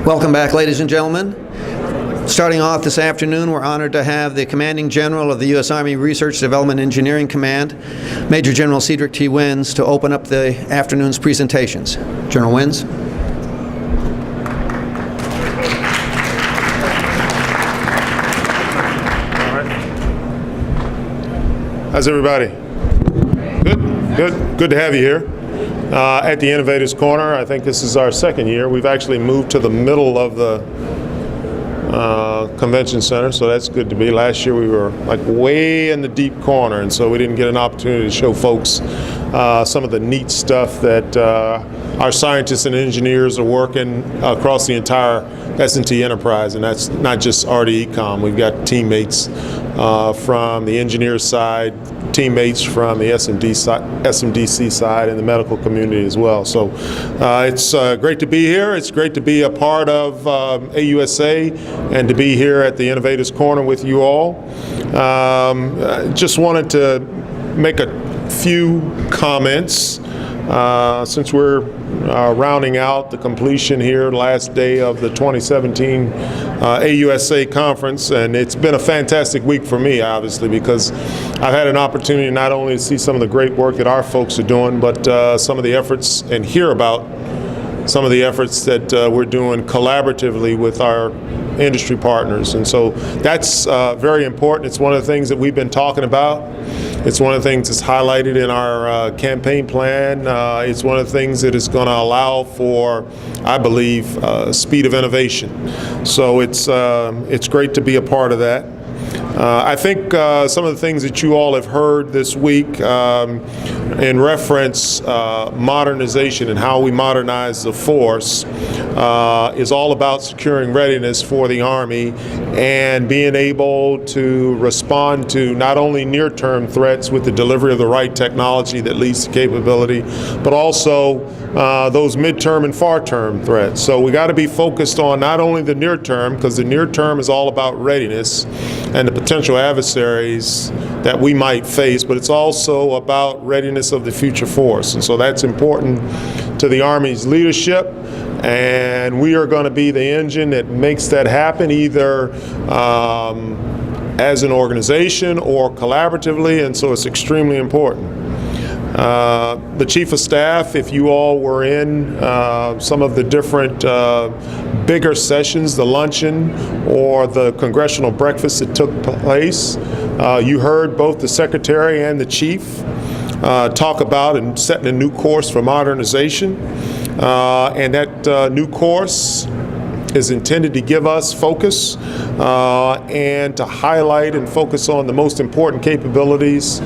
Welcome back, ladies and gentlemen. Starting off this afternoon, we're honored to have the Commanding General of the U.S. Army Research Development Engineering Command, Major General Cedric T. Wins, to open up the afternoon's presentations. General Wins. How's everybody? Good to have you here at the Innovators Corner. I think this is our second year. We've actually moved to the middle of the convention center, so that's good to be. Last year we were like way in the deep corner, and so we didn't get an opportunity to show folks some of the neat stuff that our scientists and engineers are working across the entire S&T enterprise, and that's not just RDECOM. We've got teammates from the engineer side, teammates from the SMDC side, and the medical community as well. So it's great to be here. It's great to be a part of AUSA and to be here at the Innovators Corner with you all. Just wanted to make a few comments since we're rounding out the completion here, last day of the 2017 AUSA conference, and it's been a fantastic week for me, obviously, because I've had an opportunity not only to see some of the great work that our folks are doing, but some of the efforts and hear about some of the efforts that we're doing collaboratively with our industry partners. And so that's very important. It's one of the things that we've been talking about. It's one of the things that's highlighted in our campaign plan. It's one of the things that is going to allow for, I believe, speed of innovation. So it's great to be a part of that. I think some of the things that you all have heard this week in reference modernization and how we modernize the force is all about securing readiness for the Army and being able to respond to not only near-term threats with the delivery of the right technology that leads to capability, but also those midterm and far-term threats. So we got to be focused on not only the near term, because the near term is all about readiness and the potential adversaries that we might face, but it's also about readiness of the future force. And so that's important to the Army's leadership, and we are going to be the engine that makes that happen, either as an organization or collaboratively, and so it's extremely important. The Chief of Staff, if you all were in some of the different bigger sessions, the luncheon or the congressional breakfast that took place, you heard both the Secretary and the Chief talk about and setting a new course for modernization. And that new course is intended to give us focus and to highlight and focus on the most important capabilities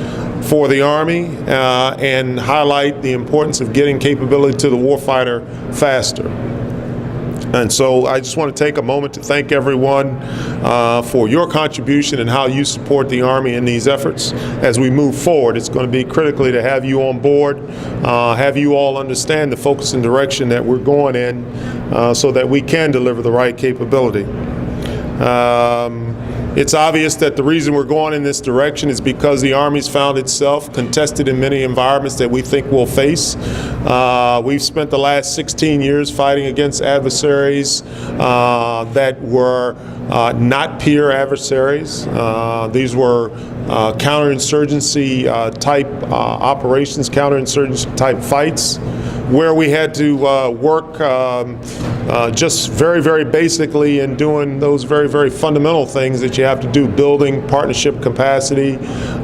for the Army and highlight the importance of getting capability to the warfighter faster. And so I just want to take a moment to thank everyone for your contribution and how you support the Army in these efforts. As we move forward, it's going to be critically to have you on board, have you all understand the focus and direction that we're going in so that we can deliver the right capability. It's obvious that the reason we're going in this direction is because the Army's found itself contested in many environments that we think we'll face. We've spent the last 16 years fighting against adversaries that were not peer adversaries. These were counterinsurgency type operations, counterinsurgency type fights, where we had to work just very, very basically in doing those very, very fundamental things that you have to do, building partnership capacity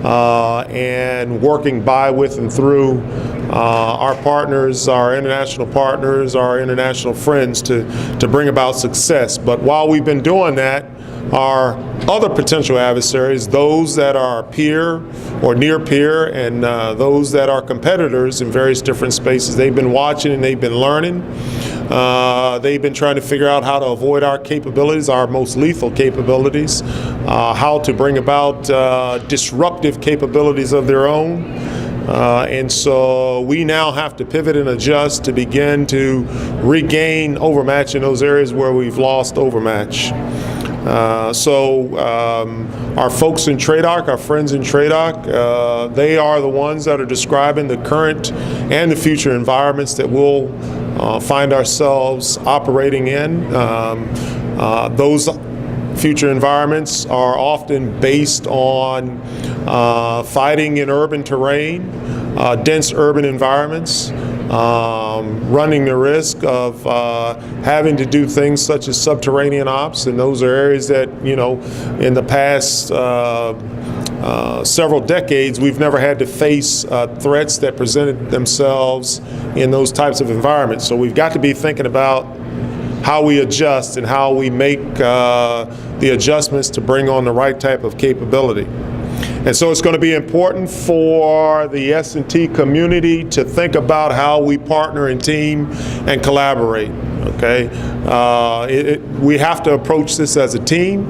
and working by, with, and through our partners, our international partners, our international friends to bring about success. But while we've been doing that, our other potential adversaries, those that are peer or near peer, and those that are competitors in various different spaces, they've been watching and they've been learning. They've been trying to figure out how to avoid our capabilities, our most lethal capabilities, how to bring about disruptive capabilities of their own. And so we now have to pivot and adjust to begin to regain overmatch in those areas where we've lost overmatch. Our folks in TRADOC, our friends in TRADOC, they are the ones that are describing the current and the future environments that we'll find ourselves operating in. Those future environments are often based on fighting in urban terrain, dense urban environments, running the risk of having to do things such as subterranean ops, and those are areas that, in the past several decades, we've never had to face threats that presented themselves in those types of environments. So we've got to be thinking about how we adjust and how we make the adjustments to bring on the right type of capability. And so it's going to be important for the S&T community to think about how we partner and team and collaborate. Okay, we have to approach this as a team.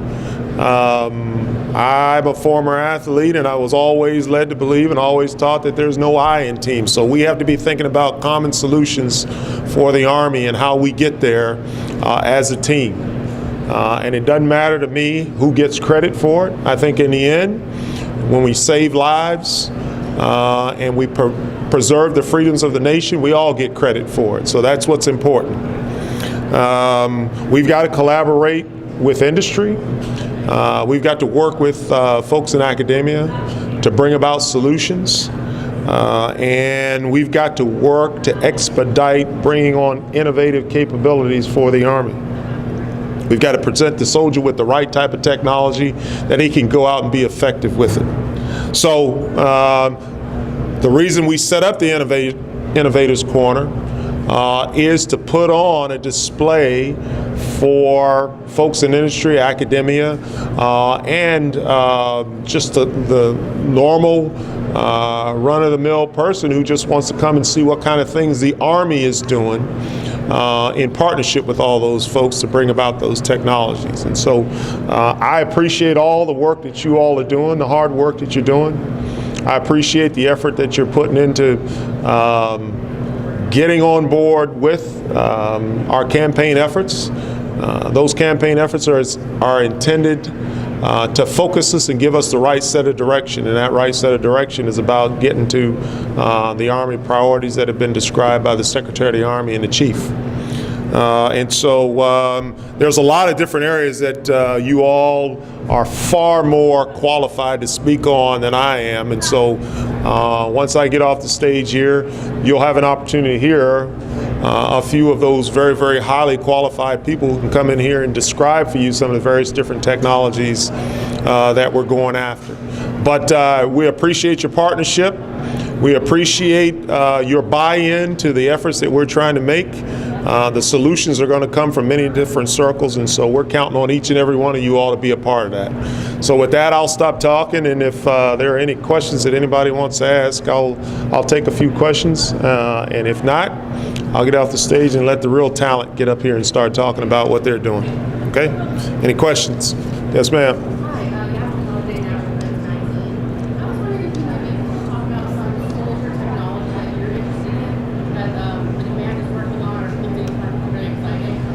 I'm a former athlete, and I was always led to believe and always taught that there's no I in team. So we have to be thinking about common solutions for the Army and how we get there as a team. And it doesn't matter to me who gets credit for it. I think in the end, when we save lives and we preserve the freedoms of the nation, we all get credit for it. So that's what's important. We've got to collaborate with industry. We've got to work with folks in academia to bring about solutions. And we've got to work to expedite bringing on innovative capabilities for the Army. We've got to present the soldier with the right type of technology that he can go out and be effective with it. So the reason we set up the Innovators Corner is to put on a display for folks in industry, academia, and just the normal run-of-the-mill person who just wants to come and see what kind of things the Army is doing in partnership with all those folks to bring about those technologies. And so I appreciate all the work that you all are doing, the hard work that you're doing. I appreciate the effort that you're putting into getting on board with our campaign efforts. Those campaign efforts are intended to focus us and give us the right set of direction, and that right set of direction is about getting to the Army priorities that have been described by the Secretary of the Army and the Chief. And so there's a lot of different areas that you all are far more qualified to speak on than I am, and so once I get off the stage here, you'll have an opportunity to hear a few of those very, very highly qualified people who can come in here and describe for you some of the various different technologies that we're going after. But we appreciate your partnership. We appreciate your buy-in to the efforts that we're trying to make. The solutions are going to come from many different circles, and so we're counting on each and every one of you all to be a part of that. So with that, I'll stop talking, and if there are any questions that anybody wants to ask, I'll take a few questions, and if not, I'll get off the stage and let the real talent get up here and start talking about what they're doing. Okay? Any questions? Yes, ma'am.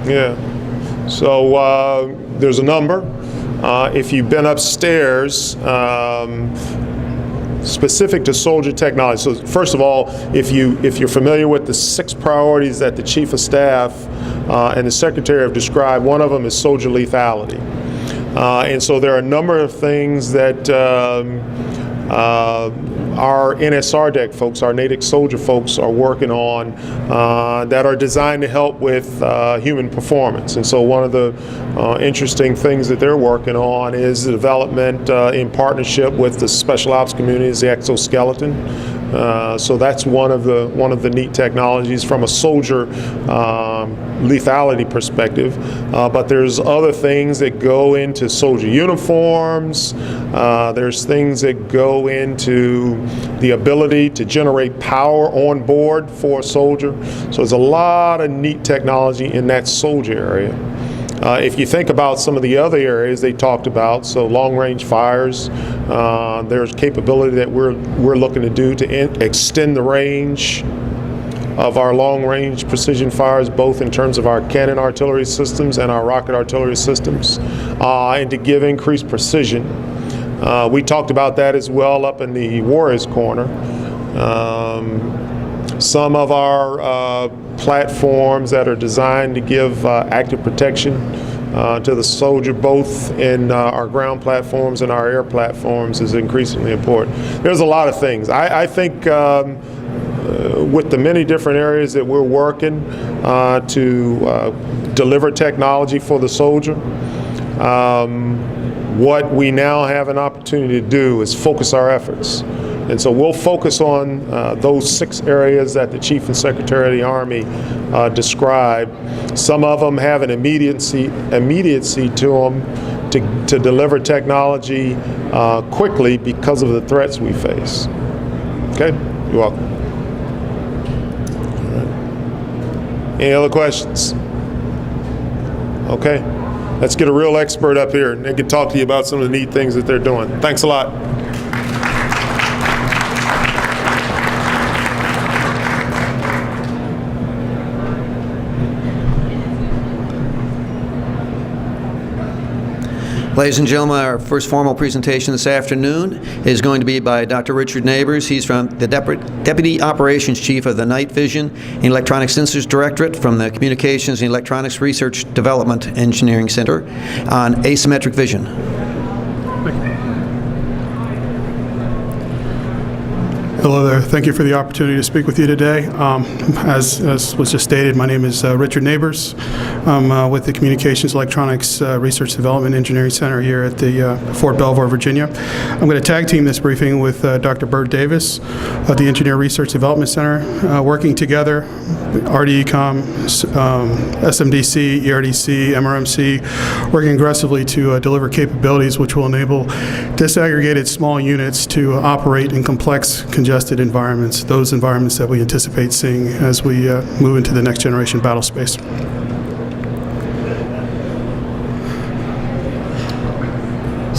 Yeah, so there's a number. If you've been upstairs, specific to soldier technology. So first of all, if you're familiar with the 6 priorities that the Chief of Staff and the Secretary have described, one of them is soldier lethality. And so there are a number of things that our NSRDEC folks, our Natick soldier folks, are working on that are designed to help with human performance. And so one of the interesting things that they're working on is the development in partnership with the special ops community is the exoskeleton. So that's one of the neat technologies from a soldier lethality perspective. But there's other things that go into soldier uniforms. There's things that go into the ability to generate power on board for a soldier. So there's a lot of neat technology in that soldier area. If you think about some of the other areas they talked about, so long-range fires, there's capability that we're looking to do to extend the range of our long-range precision fires, both in terms of our cannon artillery systems and our rocket artillery systems, and to give increased precision. We talked about that as well up in the Warriors Corner. some of our platforms that are designed to give active protection to the soldier, both in our ground platforms and our air platforms, is increasingly important. There's a lot of things. I think with the many different areas that we're working to deliver technology for the soldier, what we now have an opportunity to do is focus our efforts. And so we'll focus on those 6 areas that the Chief and Secretary of the Army described. Some of them have an immediacy to them to deliver technology quickly because of the threats we face. Okay? You're welcome. All right. Any other questions? Okay. Let's get a real expert up here and they can talk to you about some of the neat things that they're doing. Thanks a lot. Ladies and gentlemen, our first formal presentation this afternoon is going to be by Dr. Richard Neighbors. He's from the Deputy Operations Chief of the Night Vision and Electronic Sensors Directorate from the Communications and Electronics Research Development Engineering Center on asymmetric vision. Hello there. Thank you for the opportunity to speak with you today. As was just stated, my name is Richard Neighbors. I'm with the Communications Electronics Research Development Engineering Center here at the Fort Belvoir, Virginia. I'm going to tag team this briefing with Dr. Bert Davis of the Engineer Research Development Center, working together, RDECOM, SMDC, ERDC, MRMC, working aggressively to deliver capabilities which will enable disaggregated small units to operate in complex, congested environments, those environments that we anticipate seeing as we move into the next generation battle space.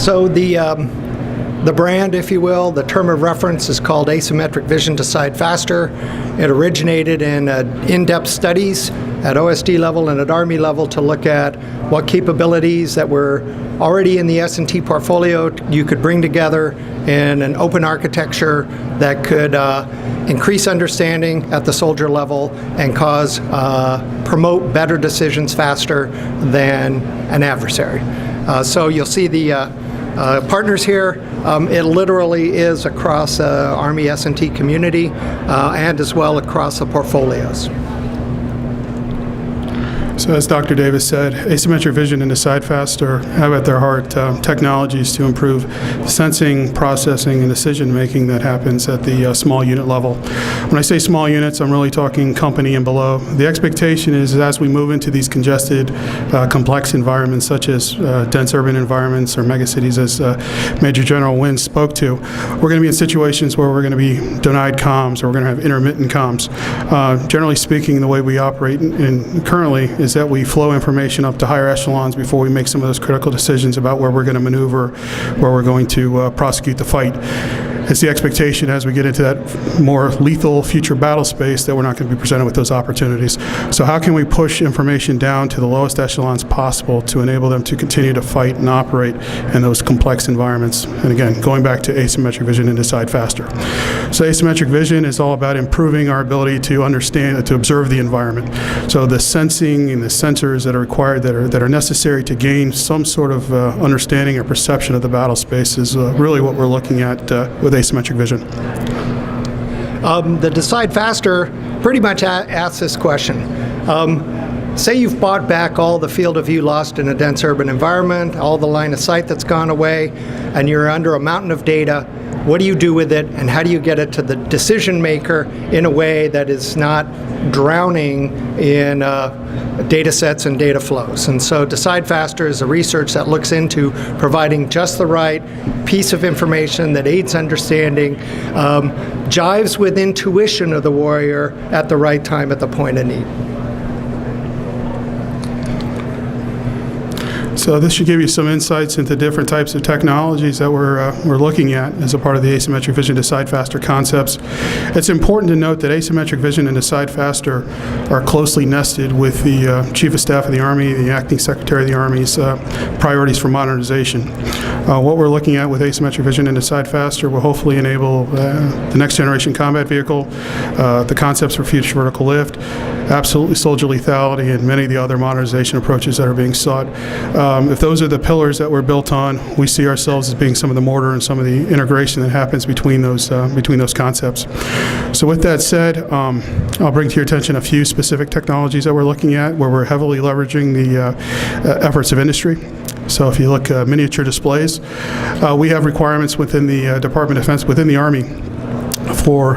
So the brand, if you will, the term of reference is called asymmetric vision decide faster. It originated in in-depth studies at OSD level and at Army level to look at what capabilities that were already in the S&T portfolio you could bring together in an open architecture that could increase understanding at the soldier level and promote better decisions faster than an adversary. So you'll see the partners here. It literally is across Army S&T community and as well across the portfolios. So as Dr. Davis said, asymmetric vision and decide faster have at their heart technologies to improve sensing, processing, and decision-making that happens at the small unit level. When I say small units, I'm really talking company and below. The expectation is as we move into these congested, complex environments such as dense urban environments or megacities, as Major General Wins spoke to, we're going to be in situations where we're going to be denied comms or we're going to have intermittent comms. Generally speaking, the way we operate currently is that we flow information up to higher echelons before we make some of those critical decisions about where we're going to maneuver, where we're going to prosecute the fight. It's the expectation as we get into that more lethal future battle space that we're not going to be presented with those opportunities. So how can we push information down to the lowest echelons possible to enable them to continue to fight and operate in those complex environments? And again, going back to asymmetric vision and decide faster. So asymmetric vision is all about improving our ability to understand, to observe the environment. So the sensing and the sensors that are required, that are necessary to gain some sort of understanding or perception of the battle space is really what we're looking at with asymmetric vision. The decide faster pretty much asks this question. Say you've bought back all the field of view lost in a dense urban environment, all the line of sight that's gone away, and you're under a mountain of data. What do you do with it, and how do you get it to the decision maker in a way that is not drowning in data sets and data flows? And so Decide Faster is a research that looks into providing just the right piece of information that aids understanding, jives with intuition of the warrior at the right time at the point of need. So this should give you some insights into different types of technologies that we're looking at as a part of the asymmetric vision decide faster concepts. It's important to note that asymmetric vision and decide faster are closely nested with the Chief of Staff of the Army, the Acting Secretary of the Army's priorities for modernization. What we're looking at with asymmetric vision and decide faster will hopefully enable the next generation combat vehicle, the concepts for future vertical lift, absolutely soldier lethality, and many of the other modernization approaches that are being sought. If those are the pillars that we're built on, we see ourselves as being some of the mortar and some of the integration that happens between those concepts. So with that said, I'll bring to your attention a few specific technologies that we're looking at where we're heavily leveraging the efforts of industry. So if you look at miniature displays, we have requirements within the Department of Defense, within the Army, for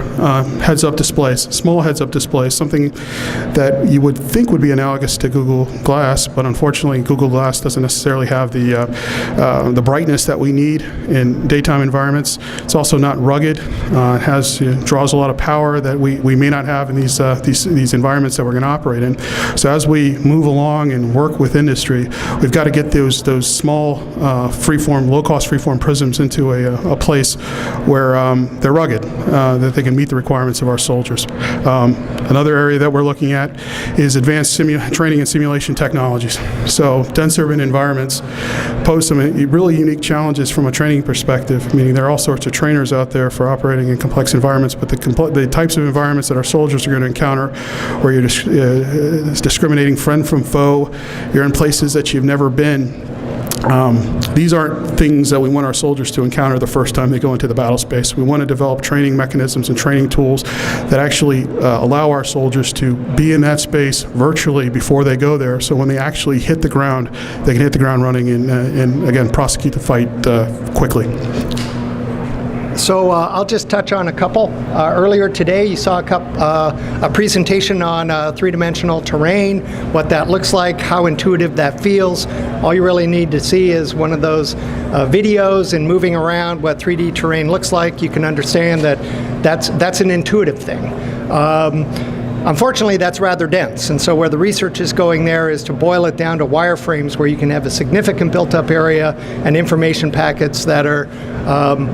heads-up displays, small heads-up displays, something that you would think would be analogous to Google Glass, but unfortunately Google Glass doesn't necessarily have the brightness that we need in daytime environments. It's also not rugged. It draws a lot of power that we may not have in these environments that we're going to operate in. So as we move along and work with industry, we've got to get those small freeform, low-cost freeform prisms into a place where they're rugged, that they can meet the requirements of our soldiers. Another area that we're looking at is advanced training and simulation technologies. So dense urban environments pose some really unique challenges from a training perspective, meaning there are all sorts of trainers out there for operating in complex environments, but the types of environments that our soldiers are going to encounter, where you're discriminating friend from foe, you're in places that you've never been. These aren't things that we want our soldiers to encounter the first time they go into the battle space. We want to develop training mechanisms and training tools that actually allow our soldiers to be in that space virtually before they go there, so when they actually hit the ground, they can hit the ground running and again, prosecute the fight quickly. So I'll just touch on a couple. Earlier today, you saw a presentation on three-dimensional terrain, what that looks like, how intuitive that feels. All you really need to see is one of those videos and moving around what 3D terrain looks like. You can understand that that's an intuitive thing. Unfortunately, that's rather dense, and so where the research is going there is to boil it down to wireframes where you can have a significant built-up area and information packets that are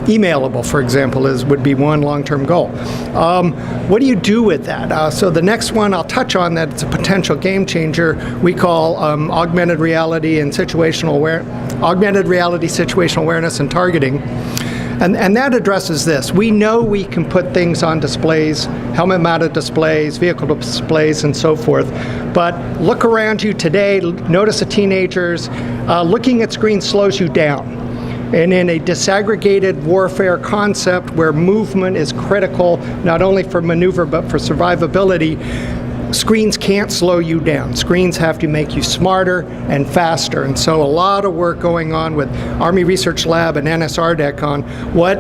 emailable, for example, would be one long-term goal. What do you do with that? So the next one I'll touch on that it's a potential game changer we call augmented reality situational awareness and targeting. And that addresses this. We know we can put things on displays, helmet-mounted displays, vehicle displays, and so forth. But look around you today, notice the teenagers. Looking at screens slows you down. And in a disaggregated warfare concept where movement is critical, not only for maneuver but for survivability, screens can't slow you down. Screens have to make you smarter and faster. And so a lot of work going on with Army Research Lab and NSRDEC on what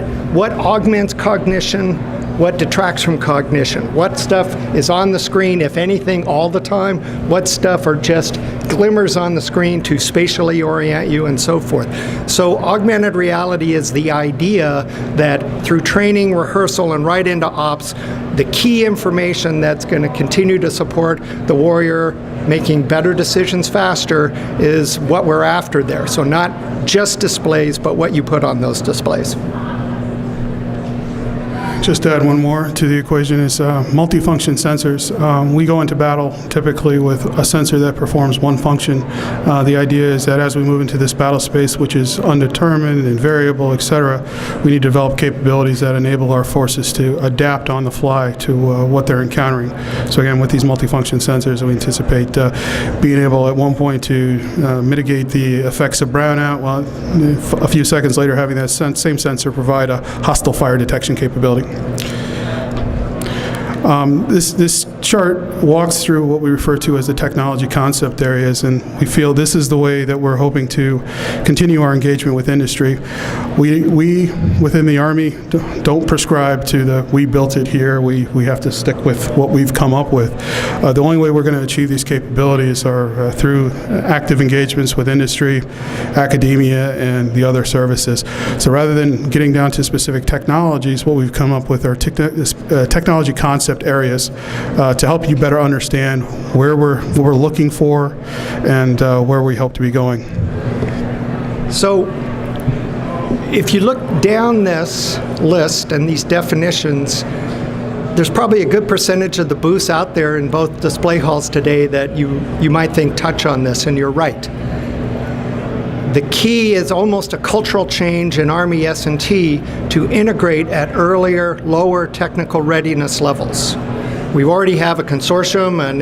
augments cognition, what detracts from cognition, what stuff is on the screen, if anything, all the time, what stuff are just glimmers on the screen to spatially orient you, and so forth. So augmented reality is the idea that through training, rehearsal, and right into ops, the key information that's going to continue to support the warrior making better decisions faster is what we're after there. So not just displays, but what you put on those displays. Just to add one more to the equation is multifunction sensors. We go into battle typically with a sensor that performs one function. The idea is that as we move into this battle space, which is undetermined and variable, etc., we need to develop capabilities that enable our forces to adapt on the fly to what they're encountering. So again, with these multifunction sensors, we anticipate being able at one point to mitigate the effects of brownout, while a few seconds later having that same sensor provide a hostile fire detection capability. This chart walks through what we refer to as the technology concept areas, and we feel this is the way that we're hoping to continue our engagement with industry. We within the Army don't prescribe to the we built it here, we have to stick with what we've come up with. The only way we're going to achieve these capabilities are through active engagements with industry, academia, and the other services. So rather than getting down to specific technologies, what we've come up with are technology concept areas to help you better understand where we're looking for and where we hope to be going. So if you look down this list and these definitions, there's probably a good percentage of the booths out there in both display halls today that you might think touch on this, and you're right. The key is almost a cultural change in Army S&T to integrate at earlier, lower technical readiness levels. We already have a consortium, an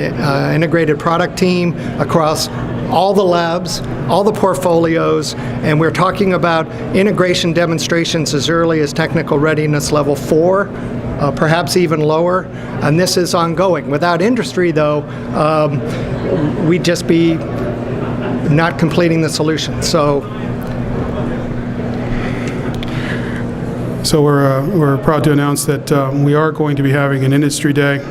integrated product team across all the labs, all the portfolios, and we're talking about integration demonstrations as early as technical readiness level 4, perhaps even lower, and this is ongoing. Without industry, though, we'd just be not completing the solution. So we're proud to announce that we are going to be having an industry day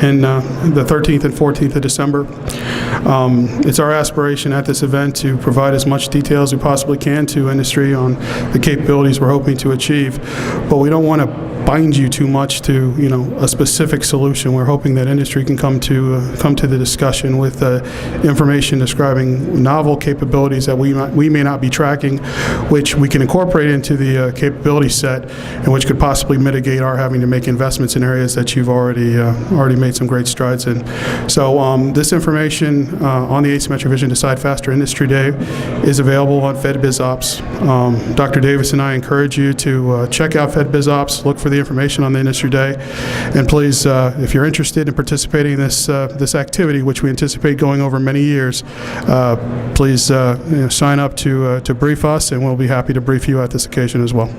in the 13th and 14th of December. It's our aspiration at this event to provide as much detail as we possibly can to industry on the capabilities we're hoping to achieve, but we don't want to bind you too much to a specific solution. We're hoping that industry can come to the discussion with information describing novel capabilities that we may not be tracking, which we can incorporate into the capability set, and which could possibly mitigate our having to make investments in areas that you've already made some great strides in. So this information on the Asymmetric Vision Decide Faster Industry Day is available on FedBizOps. Dr. Davis and I encourage you to check out FedBizOps, look for the information on the industry day, and please, if you're interested in participating in this activity, which we anticipate going over many years, please sign up to brief us, and we'll be happy to brief you at this occasion as well.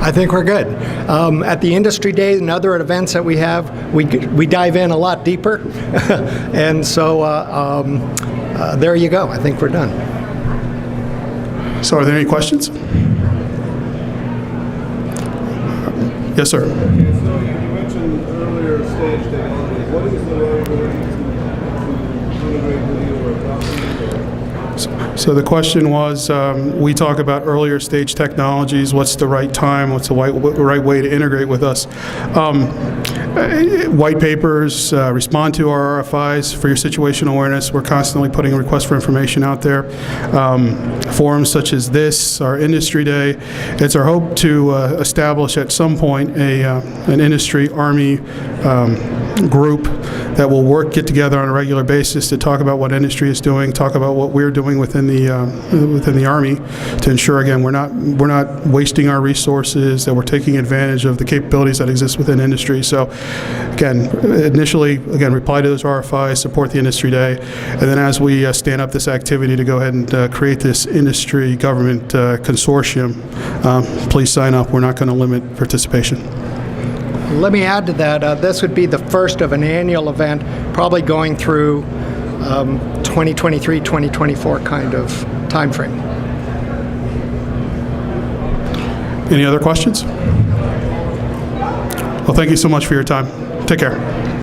I think we're good. At the Industry Day and other events that we have, we dive in a lot deeper, and so there you go. I think we're done. So are there any questions? Yes, sir. So you mentioned earlier stage technology. What is the right way to integrate with you or adopt? So the question was, we talk about earlier stage technologies. What's the right time? What's the right way to integrate with us? White papers, respond to our RFIs for your situational awareness. We're constantly putting requests for information out there. Forums such as this, our industry day. It's our hope to establish at some point an industry Army group that will get together on a regular basis to talk about what industry is doing, talk about what we're doing within the Army to ensure, again, we're not wasting our resources, that we're taking advantage of the capabilities that exist within industry. So again, initially, reply to those RFIs, support the industry day, and then as we stand up this activity to go ahead and create this industry government consortium, please sign up. We're not going to limit participation. Let me add to that, this would be the first of an annual event, probably going through 2023, 2024 kind of time frame. Any other questions? Well, thank you so much for your time. Take care.